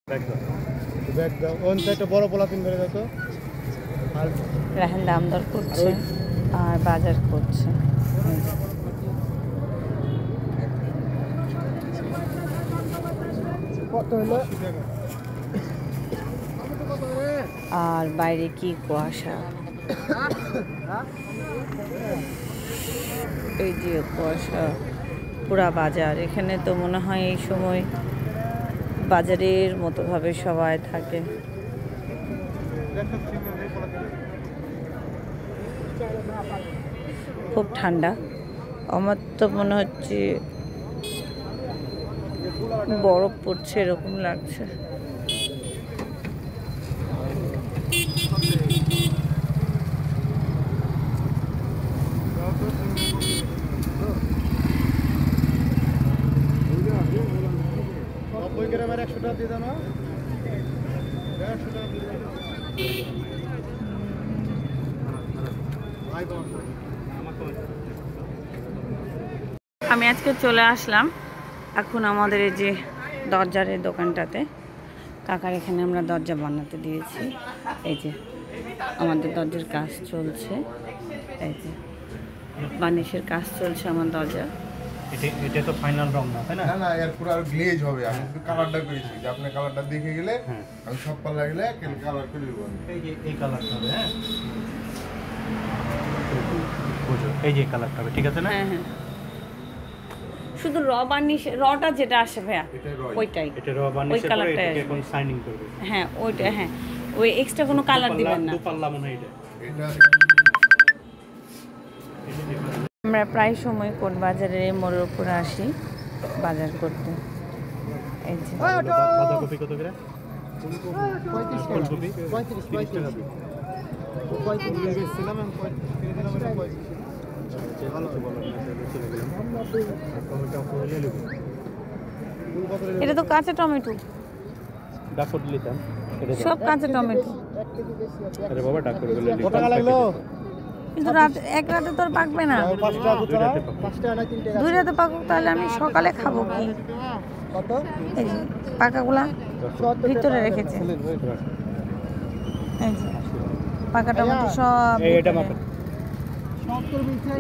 Bag দাও on সাইডে বড় পলাতিন ধরে দাও তো। আর রাহেন দাম দর করছে আর বাজার করছে। কত হলো? আর বাইরে কি কুয়াশা, এই যে কুয়াশা পুরা বাজার। এখানে তো মনে হয় এই সময় বাজারের মতো ভাবে সবাই থাকে। খুব ঠান্ডা, আমার তো মনে হচ্ছে বরফ পড়ছে এরকম লাগছে। আমি আজকে চলে আসলাম এখন আমাদের এই যে দরজার এই দোকানটাতে। কাকার এখানে আমরা দরজা বানাতে দিয়েছি। এই যে আমাদের দরজার কাজ চলছে, এই যে বানিশের কাজ চলছে আমার দরজা। এটা তো ফাইনাল রং না, তাই না? না না, এর পুরো আর গ্লেজ হবে। আমি শুধু কালারটা করেছি, যে আপনি কালারটা দেখে গেলে আমি সব পাল্লা গেলে কালার করে দেবো। এই যে এই কালারটা হবে, হ্যাঁ বুঝো, এই যে কালারটা হবে, ঠিক আছে না? হ্যাঁ হ্যাঁ, শুধু র বার্নিশ, রটা যেটা আসে ভাইয়া ওইটাই, এটা র বার্নিশের পরে এটাকে এখন শাইনিং করবে। হ্যাঁ ওইটা, হ্যাঁ ওই এক্সট্রা কোনো কালার দিবেন না। দু পাল্লা মনে হয় এটা। আমরা প্রায় সময় কোট বাজারের মোড়ের উপরে আসি বাজার করতে। এই যে বাঁধাকপি কত করে? 35 ফুলকপি 35 টাকা। 35 বেচছিলাম আমি 35 দিলাম এটা 35। ভালো তো বলো, চলে গেলাম। টমেটো ফুলে নেব। এটা তো কাঁচা টমেটো, ডাক করে নিতাম। সব কাঁচা টমেটো। আরে বাবা, ডাক করে বলে কত টাকা লাগলো? কিন্তু রাত এক রাতে তো আর পাকবে না। 5 টাকা কত? 5 টাকা না 3 টাকা? 2 রাতে পাকুক, তাহলে আমি সকালে খাবো কি? কত? এই যে পাকাগুলা ভিতরে রেখেছে, এই যে পাকা টমেটো সব এটা মাপেন।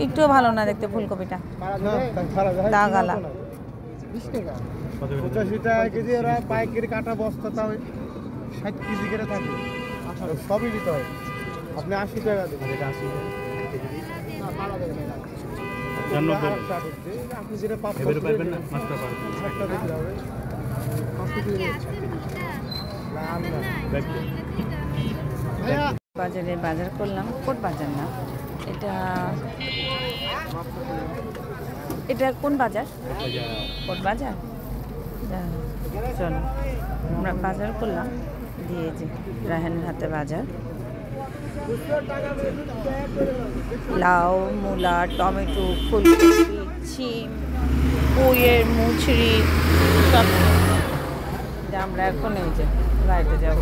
একটু ভালো না দেখতে ফুলকপিটা, দাগালা। 20 টাকা। কত করে? 85 টাকা কেজি। ওরা পাইকারি কাটা বস্তা তাও 60 কেজি করে থাকে। সবই দিতে হয়। আপনি 80 টাকা দেবেন। এটা 80 না, পারা যাবে না। আপনি যেটা পাবেন এবারে পারবেন না, মাত্র পারবেন। একটা দিতে হবে। 5 কেজি না না। ভাইয়া বাজারে বাজার করলাম, কোট বাজার না এটা, এটা কোন বাজার? কোট বাজার। চলো আমরা বাজার করলাম, দিয়ে যে রাহেনের হাতে বাজার। লাউ, মূলা, টমেটো, ফুলকপি, শিম, পুঁইয়ের মুচড়ি সব। আমরা এখন এই যে বাড়িতে যাবো।